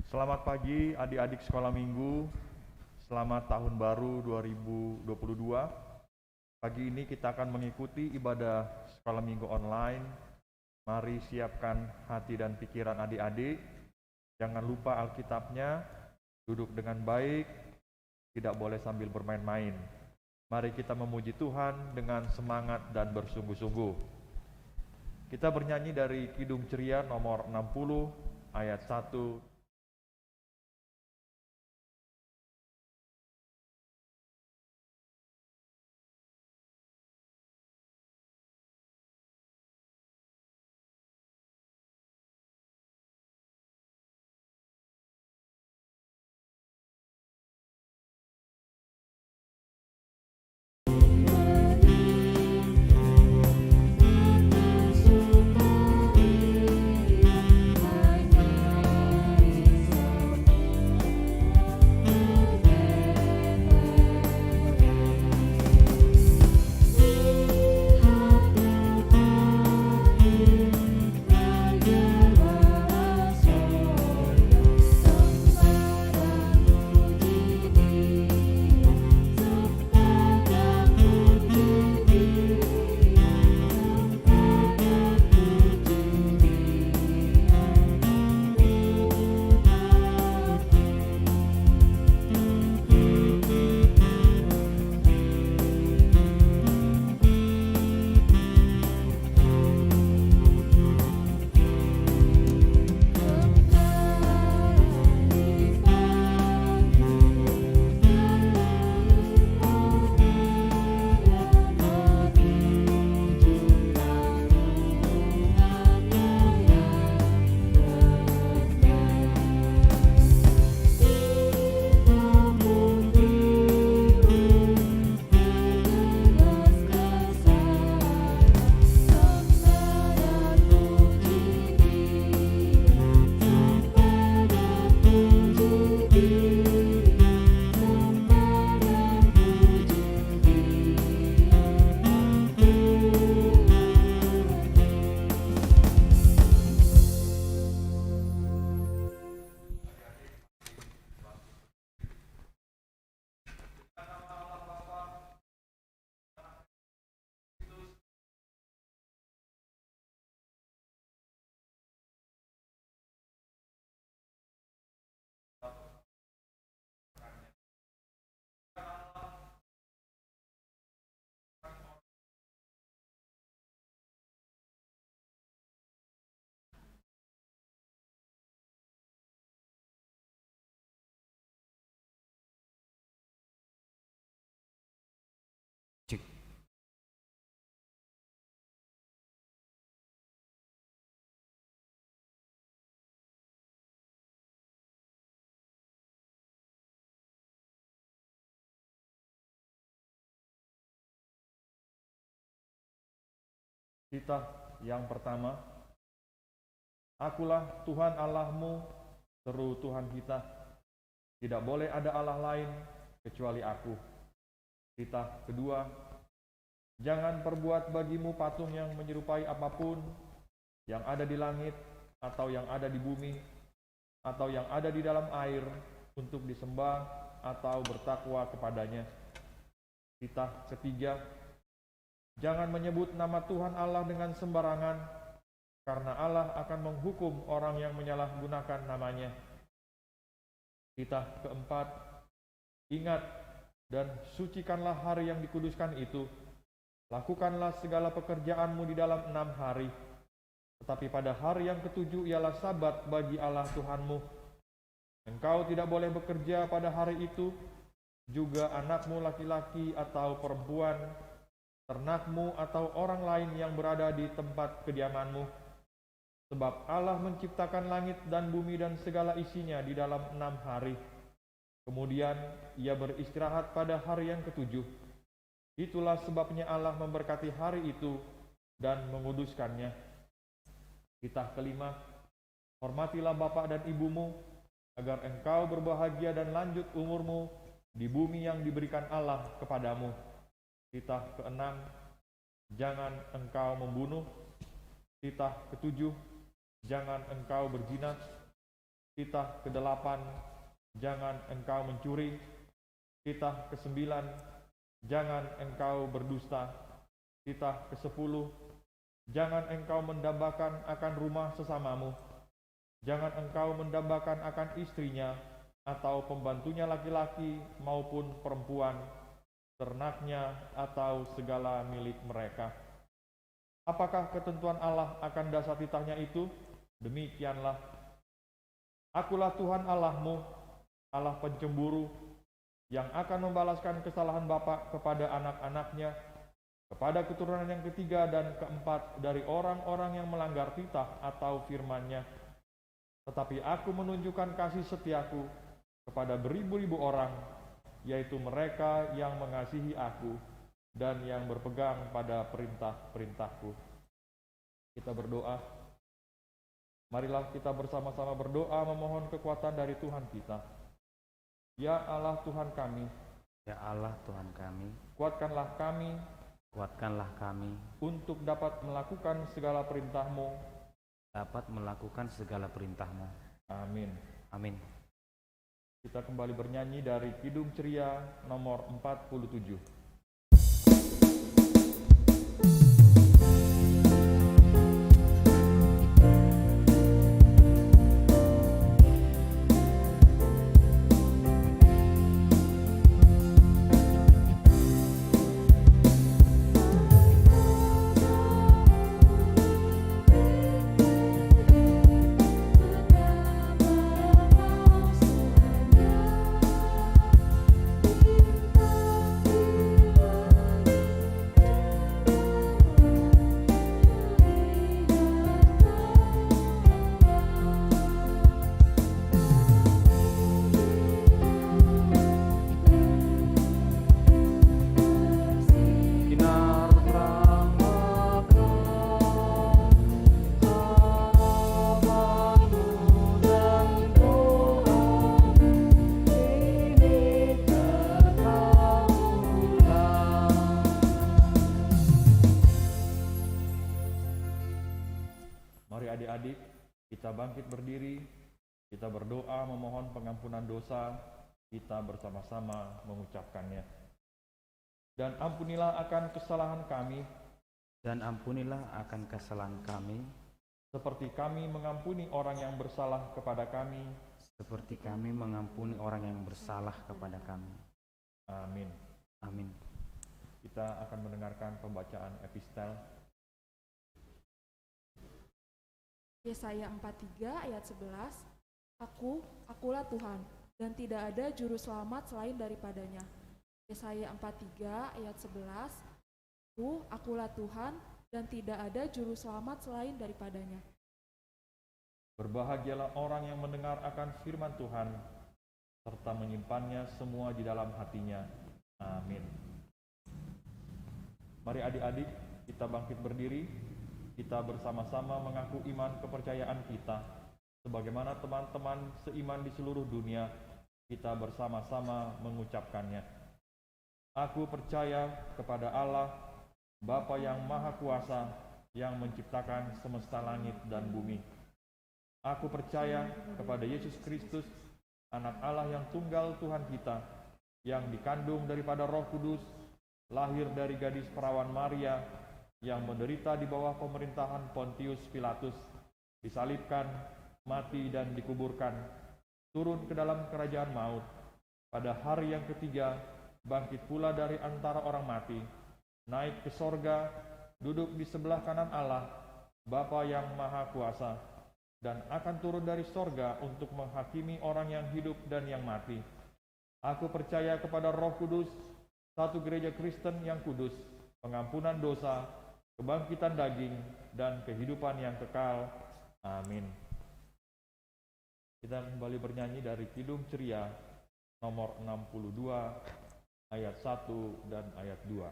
Selamat pagi adik-adik sekolah minggu. Selamat tahun baru 2022. Pagi ini kita akan mengikuti ibadah sekolah minggu online. Mari siapkan hati dan pikiran adik-adik. Jangan lupa Alkitabnya, duduk dengan baik, tidak boleh sambil bermain-main. Mari kita memuji Tuhan dengan semangat dan bersungguh-sungguh. Kita bernyanyi dari Kidung Ceria nomor 60 ayat 1. Kita yang pertama, Akulah Tuhan Allahmu, seru Tuhan kita. Tidak boleh ada Allah lain kecuali aku. Kita kedua, jangan perbuat bagimu patung yang menyerupai apapun yang ada di langit atau yang ada di bumi atau yang ada di dalam air untuk disembah atau bertakwa kepadanya. Kita ketiga, jangan menyebut nama Tuhan Allah dengan sembarangan, karena Allah akan menghukum orang yang menyalahgunakan namanya. Kita keempat, ingat dan sucikanlah hari yang dikuduskan itu. Lakukanlah segala pekerjaanmu di dalam 6 hari. Tetapi pada hari yang ketujuh ialah sabat bagi Allah Tuhanmu. Engkau tidak boleh bekerja pada hari itu, juga anakmu laki-laki atau perempuan, ternakmu atau orang lain yang berada di tempat kediamanmu. Sebab Allah menciptakan langit dan bumi dan segala isinya di dalam 6 hari. Kemudian ia beristirahat pada hari yang ketujuh. Itulah sebabnya Allah memberkati hari itu dan menguduskannya. Kita kelima, hormatilah bapak dan ibumu, agar engkau berbahagia dan lanjut umurmu di bumi yang diberikan Allah kepadamu. Titah keenam, jangan engkau membunuh. Titah ketujuh, jangan engkau berzina. Titah ke-8, jangan engkau mencuri. Titah ke-9, jangan engkau berdusta. Titah ke-10, jangan engkau mendambakan akan rumah sesamamu. Jangan engkau mendambakan akan istrinya, atau pembantunya laki-laki maupun perempuan, ternaknya, atau segala milik mereka. Apakah ketentuan Allah akan dasar titahnya itu? Demikianlah. Akulah Tuhan Allahmu, Allah pencemburu, yang akan membalaskan kesalahan bapa kepada anak-anaknya, kepada keturunan yang ketiga dan keempat dari orang-orang yang melanggar titah atau firman-Nya. Tetapi aku menunjukkan kasih setiaku kepada beribu-ribu orang, yaitu mereka yang mengasihi aku dan yang berpegang pada perintah-perintahku. Kita berdoa. Marilah kita bersama-sama berdoa memohon kekuatan dari Tuhan kita. Ya Allah Tuhan kami, Ya Allah Tuhan kami, kuatkanlah kami untuk dapat melakukan segala perintah-Mu. Amin. Amin. Kita kembali bernyanyi dari Kidung Ceria nomor 47. Mari adik-adik, kita bangkit berdiri, kita berdoa memohon pengampunan dosa, kita bersama-sama mengucapkannya. Dan ampunilah akan kesalahan kami, seperti kami mengampuni orang yang bersalah kepada kami. Amin. Amin. Kita akan mendengarkan pembacaan epistel. Yesaya 43 ayat 11, Akulah Tuhan, dan tidak ada juru selamat selain daripadanya. Yesaya 43 ayat 11, Akulah Tuhan, dan tidak ada juru selamat selain daripadanya. Berbahagialah orang yang mendengar akan firman Tuhan, serta menyimpannya semua di dalam hatinya. Amin. Mari adik-adik, kita bangkit berdiri. Kita bersama-sama mengaku iman kepercayaan kita. Sebagaimana teman-teman seiman di seluruh dunia, kita bersama-sama mengucapkannya. Aku percaya kepada Allah, Bapa yang Maha Kuasa, yang menciptakan semesta langit dan bumi. Aku percaya kepada Yesus Kristus, Anak Allah yang tunggal Tuhan kita, yang dikandung daripada Roh Kudus, lahir dari gadis perawan Maria, yang menderita di bawah pemerintahan Pontius Pilatus, disalibkan, mati dan dikuburkan, turun ke dalam kerajaan maut, pada hari yang ketiga bangkit pula dari antara orang mati, naik ke sorga, duduk di sebelah kanan Allah, Bapa yang Maha Kuasa, dan akan turun dari sorga untuk menghakimi orang yang hidup dan yang mati. Aku percaya kepada Roh Kudus, satu gereja Kristen yang kudus, pengampunan dosa, kebangkitan daging, dan kehidupan yang kekal. Amin. Kita kembali bernyanyi dari Kidung Ceria nomor 62 ayat 1 dan ayat 2.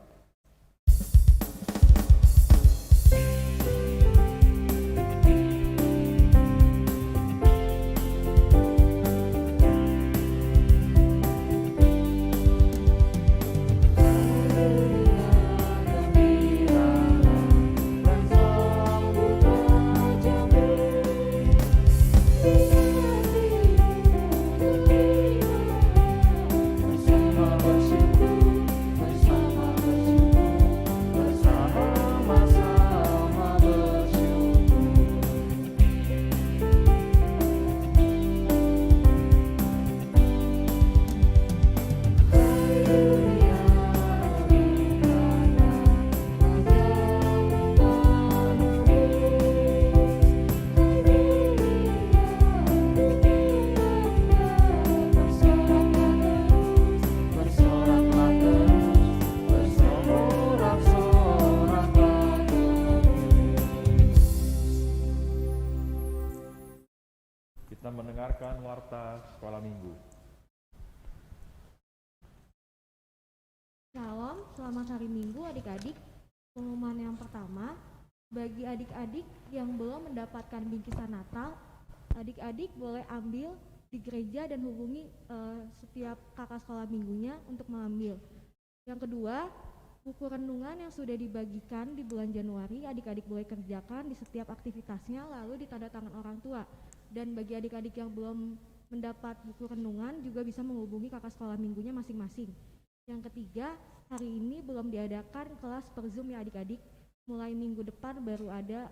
Thank you. Kita mendengarkan warta sekolah minggu. Shalom, selamat hari Minggu adik-adik. Pengumuman yang pertama, bagi adik-adik yang belum mendapatkan bingkisan Natal, adik-adik boleh ambil di gereja dan hubungi setiap kakak sekolah minggunya untuk mengambil. Yang kedua, buku renungan yang sudah dibagikan di bulan Januari, adik-adik boleh kerjakan di setiap aktivitasnya lalu ditandatangan orang tua. Dan bagi adik-adik yang belum mendapat buku renungan juga bisa menghubungi kakak sekolah minggunya masing-masing. Yang ketiga, hari ini belum diadakan kelas per Zoom ya adik-adik. Mulai minggu depan baru ada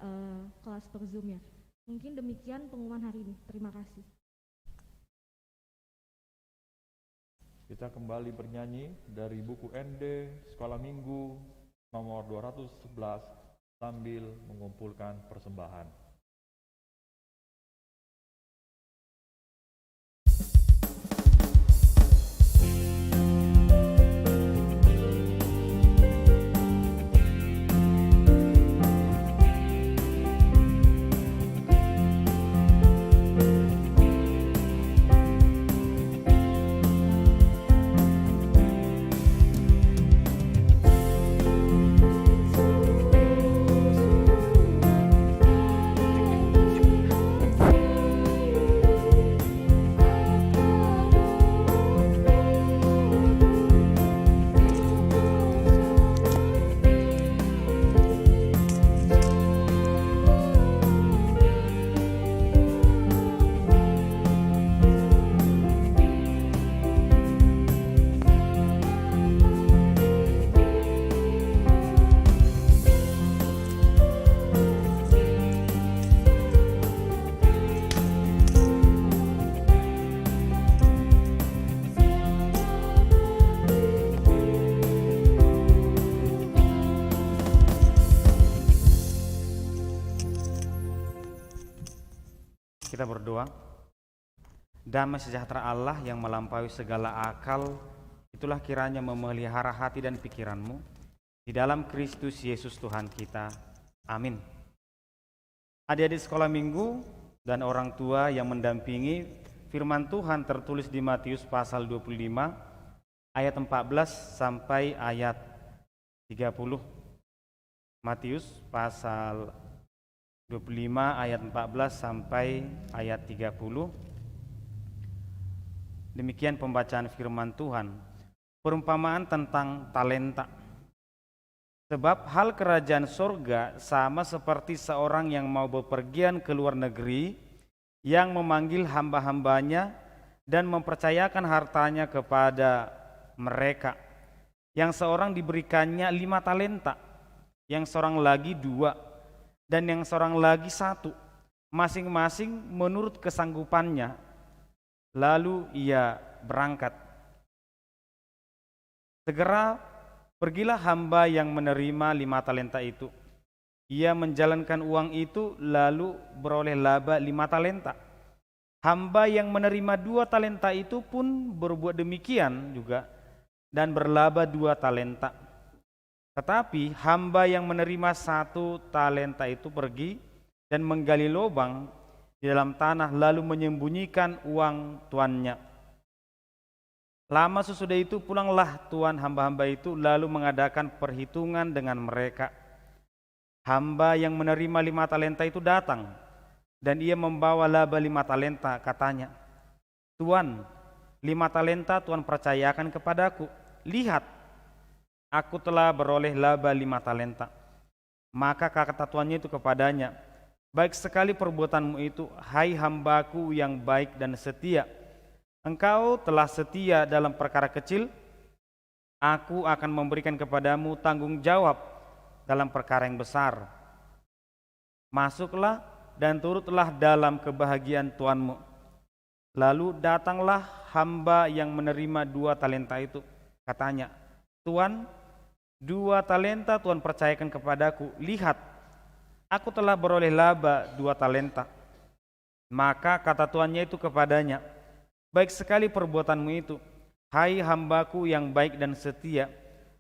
kelas per Zoom ya. Mungkin demikian pengumuman hari ini. Terima kasih. Kita kembali bernyanyi dari buku ND Sekolah Minggu nomor 211 sambil mengumpulkan persembahan. Kita berdoa. Damai sejahtera Allah yang melampaui segala akal, itulah kiranya memelihara hati dan pikiranmu di dalam Kristus Yesus Tuhan kita. Amin. Adik-adik sekolah minggu dan orang tua yang mendampingi, firman Tuhan tertulis di Matius pasal 25 ayat 14 sampai ayat 30. Matius pasal 25 ayat 14 sampai ayat 30. Demikian pembacaan firman Tuhan. Perumpamaan tentang talenta. Sebab hal kerajaan sorga sama seperti seorang yang mau bepergian ke luar negeri, yang memanggil hamba-hambanya dan mempercayakan hartanya kepada mereka. Yang seorang diberikannya 5 talenta, yang seorang lagi 2, dan yang seorang lagi 1, masing-masing menurut kesanggupannya. Lalu ia berangkat. Segera pergilah hamba yang menerima 5 talenta itu. Ia menjalankan uang itu lalu beroleh laba 5 talenta. Hamba yang menerima 2 talenta itu pun berbuat demikian juga dan berlaba 2 talenta. Tetapi hamba yang menerima 1 talenta itu pergi dan menggali lubang di dalam tanah lalu menyembunyikan uang tuannya. Lama sesudah itu pulanglah tuan hamba-hamba itu lalu mengadakan perhitungan dengan mereka. Hamba yang menerima 5 talenta itu datang dan ia membawa laba 5 talenta. Katanya, "Tuan, 5 talenta Tuan percayakan kepadaku. Lihat, aku telah beroleh laba 5 talenta. Maka kata tuannya itu kepadanya, baik sekali perbuatanmu itu, hai hambaku yang baik dan setia. Engkau telah setia dalam perkara kecil, aku akan memberikan kepadamu tanggung jawab dalam perkara yang besar. Masuklah dan turutlah dalam kebahagiaan tuanmu." Lalu datanglah hamba yang menerima 2 talenta itu. Katanya, "Tuan, 2 talenta Tuan percayakan kepadaku. Lihat, aku telah beroleh laba 2 talenta. Maka kata tuannya itu kepadanya, baik sekali perbuatanmu itu, hai hambaku yang baik dan setia.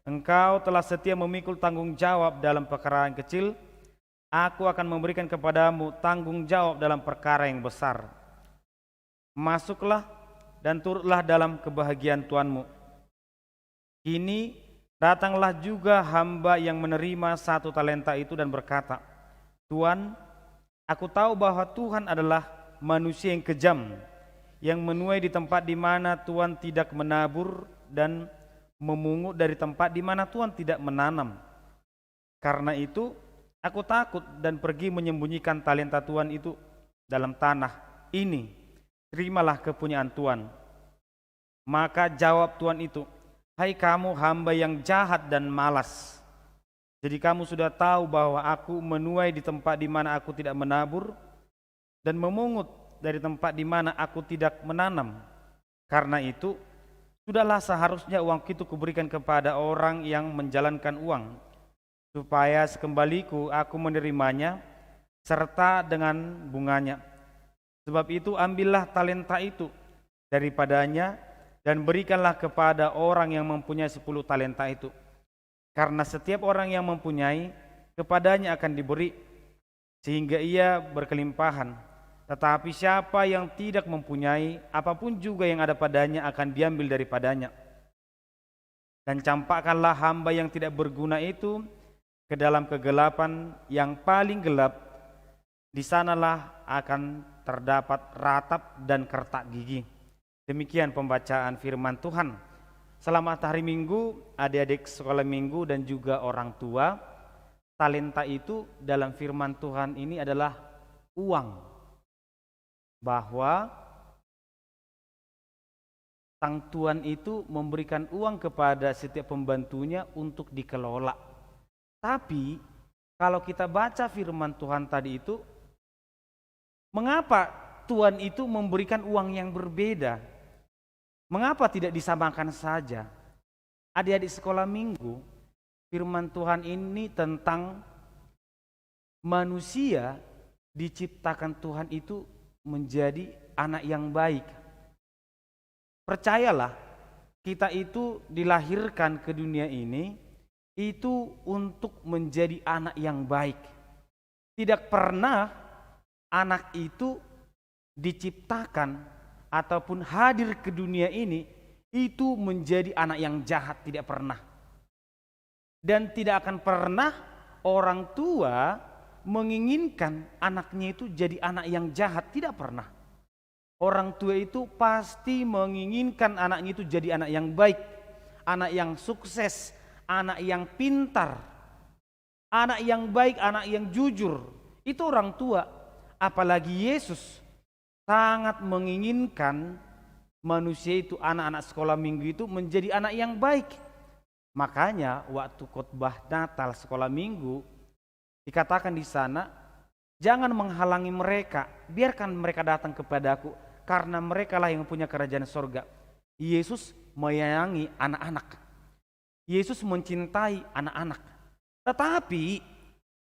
Engkau telah setia memikul tanggung jawab dalam perkara yang kecil, aku akan memberikan kepadamu tanggung jawab dalam perkara yang besar. masuklah dan turutlah dalam kebahagiaan Tuanmu. Kini datanglah juga hamba yang menerima 1 talenta itu dan berkata, Tuan, aku tahu bahwa Tuhan adalah manusia yang kejam, yang menuai di tempat di mana Tuhan tidak menabur dan memungut dari tempat di mana Tuhan tidak menanam. Karena itu, aku takut dan pergi menyembunyikan talenta Tuhan itu dalam tanah. Ini, terimalah kepunyaan Tuhan. Maka jawab Tuhan itu, hai kamu hamba yang jahat dan malas. Jadi kamu sudah tahu bahwa aku menuai di tempat di mana aku tidak menabur dan memungut dari tempat di mana aku tidak menanam. Karena itu, sudahlah seharusnya uang itu kuberikan kepada orang yang menjalankan uang, supaya sekembaliku aku menerimanya serta dengan bunganya. Sebab itu ambillah talenta itu daripadanya dan berikanlah kepada orang yang mempunyai 10 talenta itu. Karena setiap orang yang mempunyai, kepadanya akan diberi, sehingga ia berkelimpahan. Tetapi siapa yang tidak mempunyai, apapun juga yang ada padanya akan diambil daripadanya. Dan campakkanlah hamba yang tidak berguna itu ke dalam kegelapan yang paling gelap. Di sanalah akan terdapat ratap dan kertak gigi. Demikian pembacaan firman Tuhan. Selamat hari Minggu, adik-adik sekolah minggu dan juga orang tua. Talenta itu dalam firman Tuhan ini adalah uang. Bahwa sang Tuhan itu memberikan uang kepada setiap pembantunya untuk dikelola. Tapi kalau kita baca firman Tuhan tadi itu, mengapa Tuhan itu memberikan uang yang berbeda? Mengapa tidak disamakan saja? Adik-adik sekolah minggu, firman Tuhan ini tentang manusia diciptakan Tuhan itu menjadi anak yang baik. Percayalah, kita itu dilahirkan ke dunia ini itu untuk menjadi anak yang baik. Tidak pernah anak itu diciptakan ataupun hadir ke dunia ini itu menjadi anak yang jahat, tidak pernah. Dan tidak akan pernah orang tua menginginkan anaknya itu jadi anak yang jahat, tidak pernah. Orang tua itu pasti menginginkan anaknya itu jadi anak yang baik, anak yang sukses, anak yang pintar, anak yang baik, anak yang jujur. Itu orang tua. Apalagi Yesus sangat menginginkan manusia itu, anak-anak sekolah minggu itu menjadi anak yang baik. Makanya waktu khotbah Natal sekolah minggu dikatakan di sana, jangan menghalangi mereka, biarkan mereka datang kepadaku, karena mereka lah yang punya kerajaan sorga. Yesus menyayangi anak-anak. Yesus mencintai anak-anak. Tetapi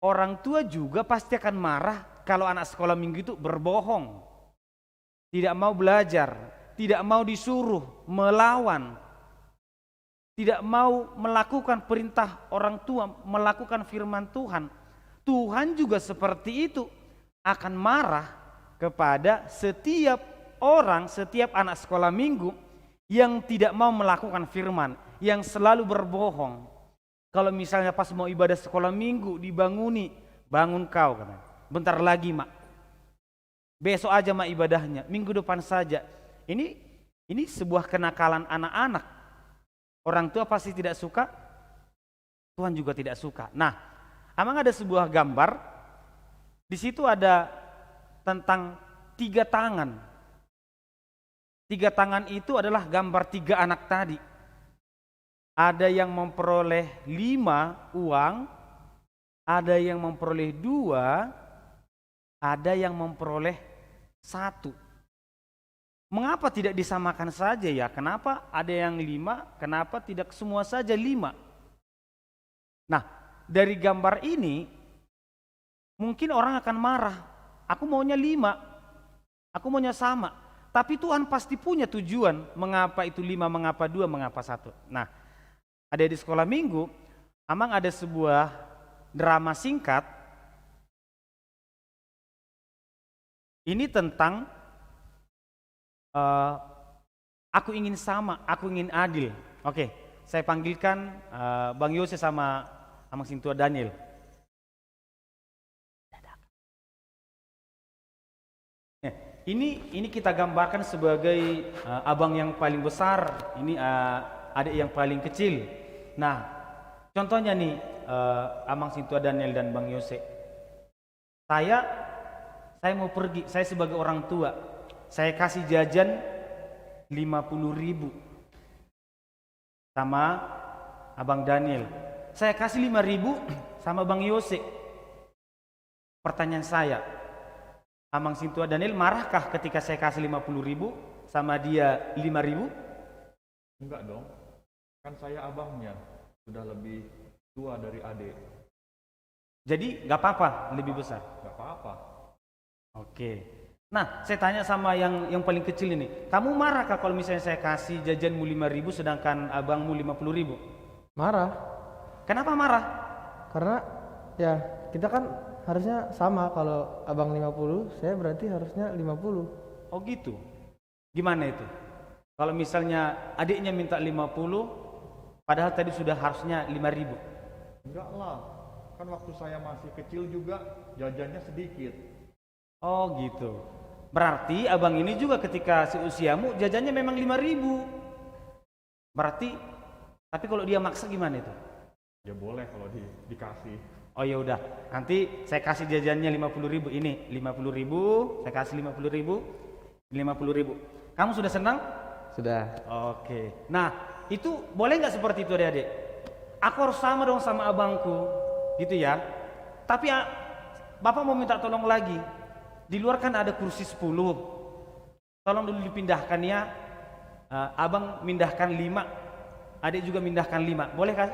orang tua juga pasti akan marah kalau anak sekolah minggu itu berbohong, tidak mau belajar, tidak mau disuruh, melawan, tidak mau melakukan perintah orang tua, melakukan firman Tuhan. Tuhan juga seperti itu, akan marah kepada setiap orang, setiap anak sekolah minggu yang tidak mau melakukan firman, yang selalu berbohong. Kalau misalnya pas mau ibadah sekolah minggu dibanguni, bangun kau katanya, bentar lagi mak, besok aja mak ibadahnya, minggu depan saja. Ini sebuah kenakalan anak-anak. Orang tua pasti tidak suka, Tuhan juga tidak suka. Nah, emang ada sebuah gambar, di situ ada tentang 3 tangan. 3 tangan itu adalah gambar 3 anak tadi. Ada yang memperoleh 5 uang, ada yang memperoleh 2, ada yang memperoleh 1. Mengapa tidak disamakan saja ya? Kenapa ada yang 5, kenapa tidak semua saja 5? Nah, dari gambar ini mungkin orang akan marah. Aku maunya 5, aku maunya sama. Tapi Tuhan pasti punya tujuan mengapa itu 5, mengapa 2, mengapa 1. Nah, ada di sekolah minggu, amang ada sebuah drama singkat. Ini tentang eh, aku ingin sama, aku ingin adil. Oke, saya panggilkan Bang Yose sama Amang Sintua Daniel. Ini kita gambarkan sebagai abang yang paling besar, ini adik yang paling kecil. Nah, contohnya nih Amang Sintua Daniel dan Bang Yose. Saya mau pergi, saya sebagai orang tua, saya kasih jajan 50.000 sama Abang Daniel. Saya kasih 5.000 sama Bang Yose. Pertanyaan saya, Amang Sintua Daniel marahkah ketika saya kasih 50.000 sama dia 5.000? Enggak dong, kan saya abangnya, sudah lebih tua dari adik. Jadi nggak apa-apa lebih besar. Enggak apa-apa. Oke. Nah, saya tanya sama yang paling kecil ini. Kamu marahkah kalau misalnya saya kasih jajanmu 5.000 sedangkan abangmu 50.000? Marah, Kenapa marah? karena ya kita kan harusnya sama, kalau abang 50, saya berarti harusnya 50. Oh gitu. Gimana itu? Kalau misalnya adiknya minta 50, padahal tadi sudah harusnya 5.000. Enggak lah, kan waktu saya masih kecil juga jajannya sedikit. Oh gitu. Berarti abang ini juga ketika seusiamu jajannya memang 5.000. Berarti, tapi kalau dia maksa gimana itu? Ya boleh kalau dikasih. Oh ya udah, nanti saya kasih jajannya 50.000, ini 50.000, saya kasih 50.000, 50.000. Kamu sudah senang? Sudah. Oke. Nah, itu boleh nggak seperti itu adik-adik? Aku harus sama dong sama abangku, gitu ya. Tapi Bapak mau minta tolong lagi. Di luar kan ada kursi 10. Tolong dulu dipindahkan ya. Abang mindahkan 5, adik juga mindahkan 5. Boleh kan?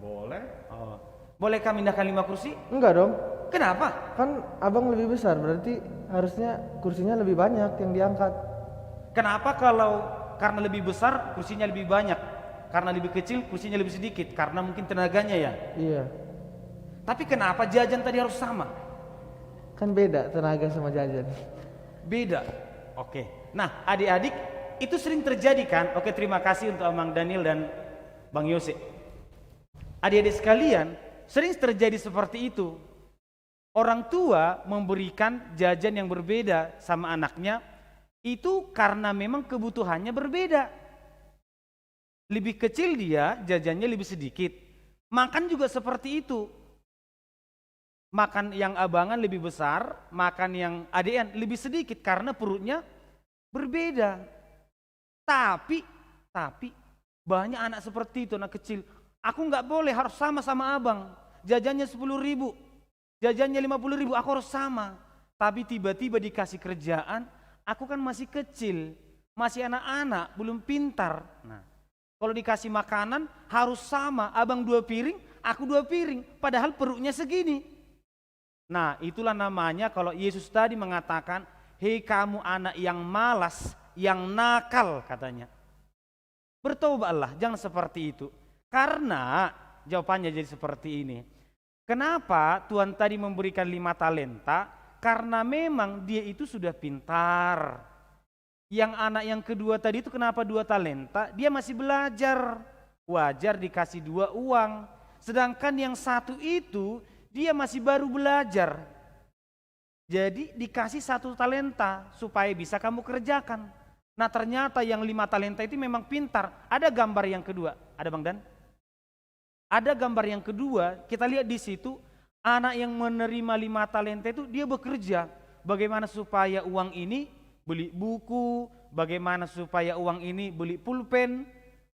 Boleh? Oh. Bolehkah mindahkan 5 kursi? Enggak dong, Kenapa? kan abang lebih besar, berarti harusnya kursinya lebih banyak yang diangkat. Kenapa kalau karena lebih besar kursinya lebih banyak? Karena lebih kecil kursinya lebih sedikit? Karena mungkin tenaganya ya? Iya, Tapi kenapa jajan tadi harus sama? kan beda tenaga sama jajan. Beda. Oke. Nah, adik-adik, itu sering terjadi kan? Oke, terima kasih untuk Amang Daniel dan Bang Yose. Adik-adik sekalian, sering terjadi seperti itu. Orang tua memberikan jajan yang berbeda sama anaknya itu karena memang kebutuhannya berbeda. Lebih kecil dia, jajannya lebih sedikit. Makan juga seperti itu. Makan yang abangan lebih besar, makan yang adean lebih sedikit karena perutnya berbeda. Tapi banyak anak seperti itu, anak kecil. Aku nggak boleh, harus sama abang. Jajannya 10.000, jajannya 50.000, aku harus sama. Tapi tiba-tiba dikasih kerjaan, aku kan masih kecil, masih anak-anak, belum pintar. Nah, kalau dikasih makanan harus sama, abang 2 piring, aku 2 piring, padahal perutnya segini. Nah, itulah namanya kalau Yesus tadi mengatakan, hei kamu anak yang malas, yang nakal katanya. Bertobatlah, jangan seperti itu. Karena jawabannya jadi seperti ini. Kenapa Tuhan tadi memberikan 5 talenta? Karena memang dia itu sudah pintar. Yang anak yang kedua tadi itu kenapa 2 talenta? Dia masih belajar. Wajar dikasih 2 uang. Sedangkan yang satu itu dia masih baru belajar. Jadi dikasih 1 talenta supaya bisa kamu kerjakan. Nah, ternyata yang 5 talenta itu memang pintar. Ada gambar yang kedua. Ada Bang Dan? Ada gambar yang kedua, kita lihat di situ anak yang menerima 5 talenta itu dia bekerja. Bagaimana supaya uang ini beli buku, bagaimana supaya uang ini beli pulpen,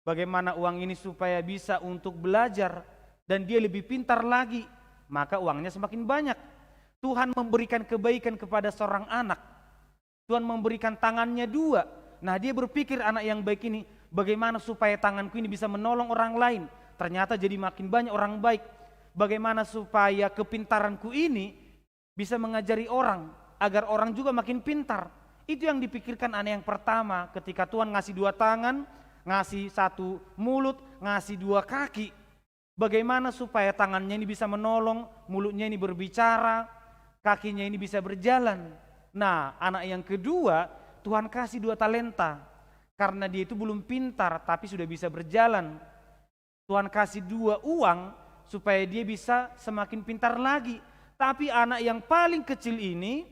bagaimana uang ini supaya bisa untuk belajar, dan dia lebih pintar lagi, maka uangnya semakin banyak. Tuhan memberikan kebaikan kepada seorang anak. Tuhan memberikan tangannya 2. Nah, dia berpikir anak yang baik ini, bagaimana supaya tanganku ini bisa menolong orang lain. Ternyata jadi makin banyak orang baik. Bagaimana supaya kepintaranku ini bisa mengajari orang, agar orang juga makin pintar. Itu yang dipikirkan anak yang pertama ketika Tuhan ngasih 2 tangan, ngasih 1 mulut, ngasih 2 kaki. Bagaimana supaya tangannya ini bisa menolong, mulutnya ini berbicara, kakinya ini bisa berjalan. Nah, anak yang kedua Tuhan kasih 2 talenta karena dia itu belum pintar tapi sudah bisa berjalan. Tuhan kasih 2 uang supaya dia bisa semakin pintar lagi. Tapi anak yang paling kecil ini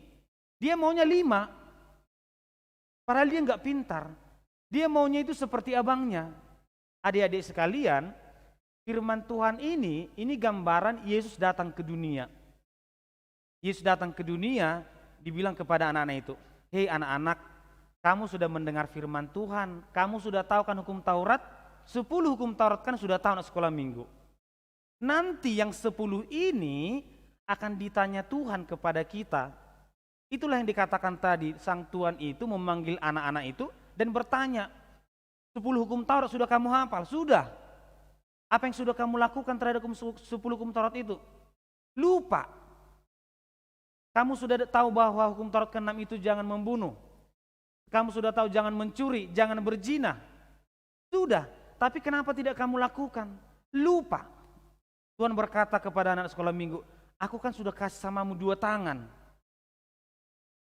dia maunya 5. Padahal dia nggak pintar. Dia maunya itu seperti abangnya. Adik-adik sekalian, firman Tuhan ini gambaran Yesus datang ke dunia. Yesus datang ke dunia, dibilang kepada anak-anak itu, hei anak-anak, kamu sudah mendengar firman Tuhan, kamu sudah tahu kan hukum Taurat, 10 hukum Taurat kan sudah tahu anak sekolah minggu. Nanti yang 10 ini akan ditanya Tuhan kepada kita. Itulah yang dikatakan tadi, sang Tuhan itu memanggil anak-anak itu dan bertanya, 10 hukum Taurat sudah kamu hafal? Sudah. Apa yang sudah kamu lakukan terhadap 10 hukum Taurat itu? Lupa. Kamu sudah tahu bahwa hukum Taurat ke-6 itu jangan membunuh. Kamu sudah tahu jangan mencuri, jangan berzina. Sudah, tapi kenapa tidak kamu lakukan? Lupa. Tuhan berkata kepada anak sekolah minggu, aku kan sudah kasih samamu 2 tangan.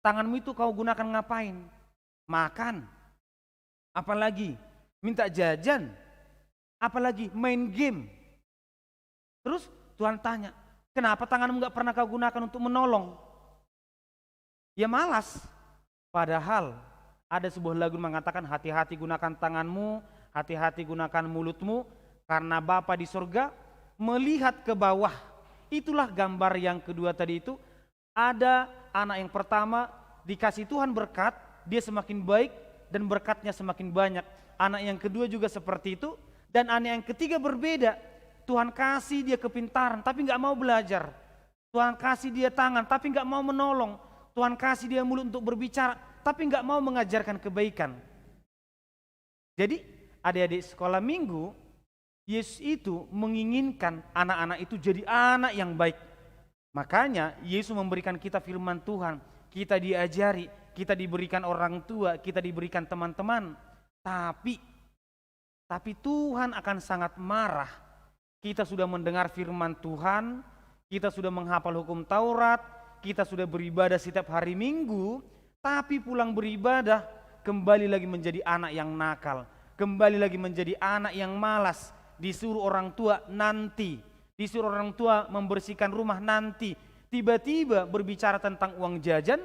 Tanganmu itu kau gunakan ngapain? Makan. Apalagi minta jajan. Apalagi main game. Terus Tuhan tanya, kenapa tanganmu gak pernah kau gunakan untuk menolong? Ya malas. Padahal ada sebuah lagu mengatakan hati-hati gunakan tanganmu, hati-hati gunakan mulutmu, karena Bapa di surga melihat ke bawah. Itulah gambar yang kedua tadi itu. Ada anak yang pertama dikasih Tuhan berkat, dia semakin baik dan berkatnya semakin banyak. Anak yang kedua juga seperti itu. Dan anak yang ketiga berbeda. Tuhan kasih dia kepintaran tapi gak mau belajar. Tuhan kasih dia tangan tapi gak mau menolong. Tuhan kasih dia mulut untuk berbicara tapi gak mau mengajarkan kebaikan. Jadi adik-adik sekolah minggu, Yesus itu menginginkan anak-anak itu jadi anak yang baik. Makanya Yesus memberikan kita firman Tuhan. Kita diajari, kita diberikan orang tua, kita diberikan teman-teman. Tapi Tuhan akan sangat marah. Kita sudah mendengar firman Tuhan, kita sudah menghafal hukum Taurat, kita sudah beribadah setiap hari Minggu, tapi pulang beribadah kembali lagi menjadi anak yang nakal, kembali lagi menjadi anak yang malas, disuruh orang tua nanti, disuruh orang tua membersihkan rumah nanti, tiba-tiba berbicara tentang uang jajan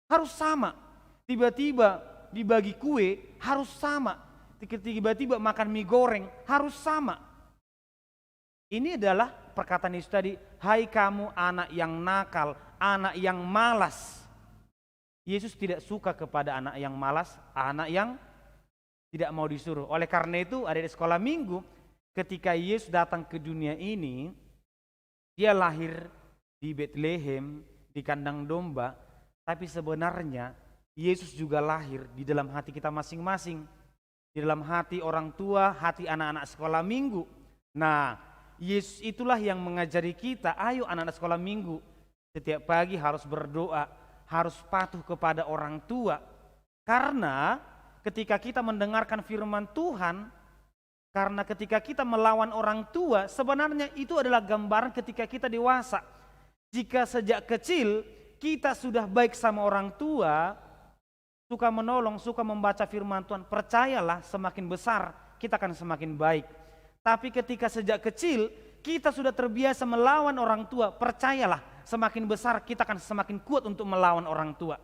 harus sama, tiba-tiba dibagi kue harus sama, tiba-tiba makan mie goreng harus sama. Ini adalah perkataan Yesus tadi, hai kamu anak yang nakal, anak yang malas. Yesus tidak suka kepada anak yang malas, anak yang tidak mau disuruh. Oleh karena itu ada di sekolah minggu, ketika Yesus datang ke dunia ini, dia lahir di Bethlehem, di kandang domba, tapi sebenarnya Yesus juga lahir di dalam hati kita masing-masing, di dalam hati orang tua, hati anak-anak sekolah minggu. Nah, Yesus itulah yang mengajari kita, ayo anak-anak sekolah minggu, setiap pagi harus berdoa, harus patuh kepada orang tua. Karena ketika kita mendengarkan firman Tuhan, karena ketika kita melawan orang tua, sebenarnya itu adalah gambaran ketika kita dewasa. Jika sejak kecil kita sudah baik sama orang tua, suka menolong, suka membaca firman Tuhan, percayalah semakin besar kita akan semakin baik. Tapi ketika sejak kecil kita sudah terbiasa melawan orang tua, percayalah semakin besar kita akan semakin kuat untuk melawan orang tua.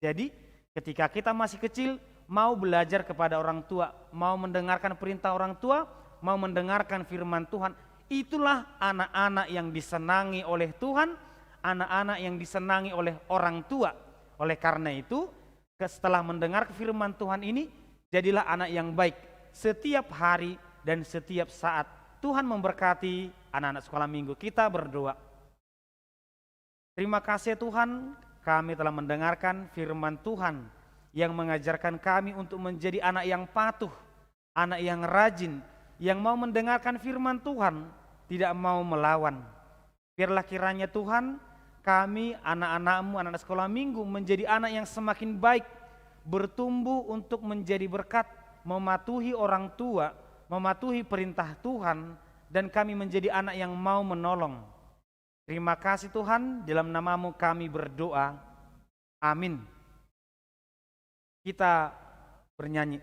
Jadi ketika kita masih kecil, mau belajar kepada orang tua, mau mendengarkan perintah orang tua, mau mendengarkan firman Tuhan, itulah anak-anak yang disenangi oleh Tuhan, anak-anak yang disenangi oleh orang tua. Oleh karena itu, setelah mendengar firman Tuhan ini, jadilah anak yang baik setiap hari dan setiap saat. Tuhan memberkati anak-anak sekolah minggu. Kita berdoa. Terima kasih Tuhan, kami telah mendengarkan firman Tuhan yang mengajarkan kami untuk menjadi anak yang patuh, anak yang rajin, yang mau mendengarkan firman Tuhan, tidak mau melawan. Biarlah kiranya Tuhan, kami anak-anak-Mu, anak-anak sekolah minggu menjadi anak yang semakin baik, bertumbuh untuk menjadi berkat, mematuhi orang tua, mematuhi perintah Tuhan, dan kami menjadi anak yang mau menolong. Terima kasih Tuhan, dalam nama-Mu kami berdoa. Amin. Kita bernyanyi.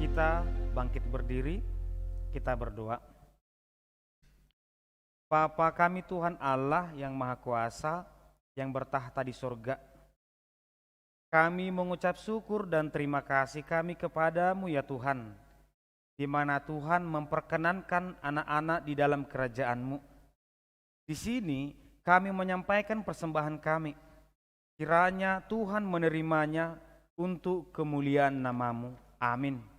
Kita bangkit berdiri, kita berdoa. Bapa kami Tuhan Allah yang Maha Kuasa, yang bertahta di sorga, kami mengucap syukur dan terima kasih kami kepadamu ya Tuhan, di mana Tuhan memperkenankan anak-anak di dalam kerajaan-Mu. Di sini kami menyampaikan persembahan kami, kiranya Tuhan menerimanya untuk kemuliaan nama-Mu. Amin.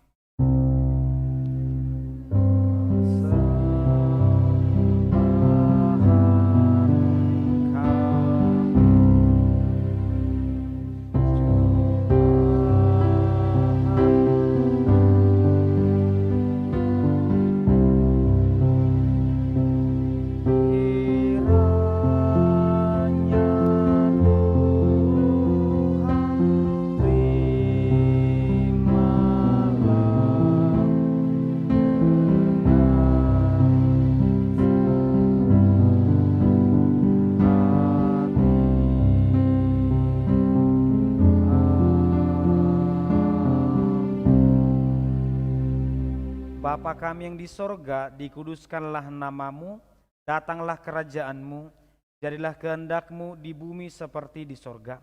Bapa kami yang di sorga, dikuduskanlah nama-Mu, datanglah kerajaan-Mu, jadilah kehendak-Mu di bumi seperti di sorga.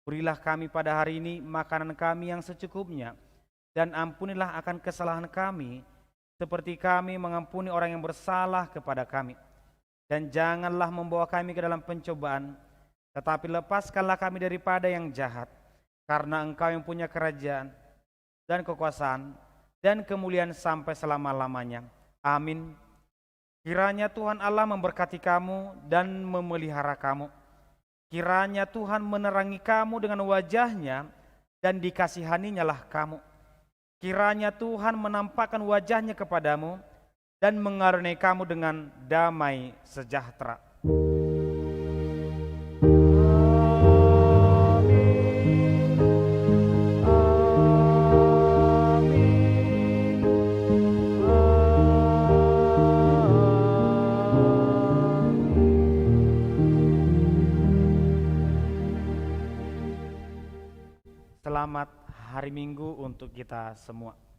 Berilah kami pada hari ini makanan kami yang secukupnya, dan ampunilah akan kesalahan kami, seperti kami mengampuni orang yang bersalah kepada kami. Dan janganlah membawa kami ke dalam pencobaan, tetapi lepaskanlah kami daripada yang jahat, karena Engkau yang punya kerajaan dan kekuasaan dan kemuliaan sampai selama-lamanya. Amin. Kiranya Tuhan Allah memberkati kamu dan memelihara kamu. Kiranya Tuhan menerangi kamu dengan wajah-Nya dan dikasihaninya lah kamu. Kiranya Tuhan menampakkan wajah-Nya kepadamu dan mengaruniai kamu dengan damai sejahtera. Selamat hari Minggu untuk kita semua.